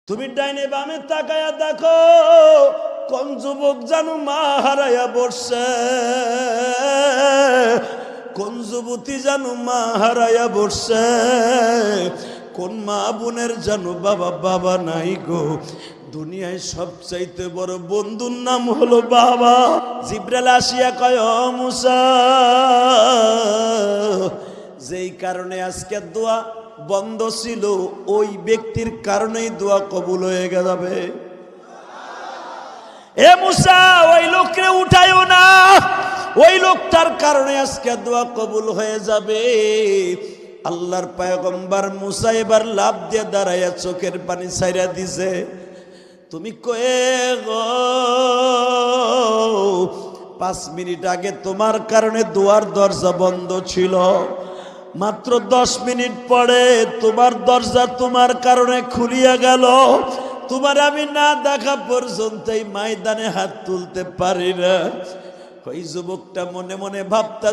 তুমি ডাইনে বামে তাকায়া দেখো, কোন যুবক জানো মা হারাইয়া বসছে, কোন যুবতী জানো মা হারাইয়া বসছে, কোন মা বোনের জানো বাবা নাই গো। দুনিয়ায় সবচাইতে বড় বন্ধুর নাম হলো বাবা। জিব্রাইল আসিয়া কয়, ও মুসা, যেই কারণে আজকে দোয়া বন্ধ ছিল, ওই ব্যক্তির কারণেই দোয়া কবুল হয়ে যাবে। এ মুসা, ওই লোককে উঠাইও না, ওই লোকটার কারণে আজকে দোয়া কবুল হয়ে যাবে। আল্লাহর পয়গম্বর মুসা এবার লাফ দিয়ে দাঁড়াইয়া চোখের পানি ছাইরা দিছে। তুমি কয়ে গো, 5 মিনিট আগে তোমার কারণে দোয়ার দরজা বন্ধ ছিল, মাত্র 10 মিনিট পরে তোমার দরজা তোমার কারণে খুলিয়া গেল। তোমার আমি না দেখা পর্যন্ত এই ময়দানে হাত তুলতে পারি না। ওই যুবকটা মনে মনে ভাবতা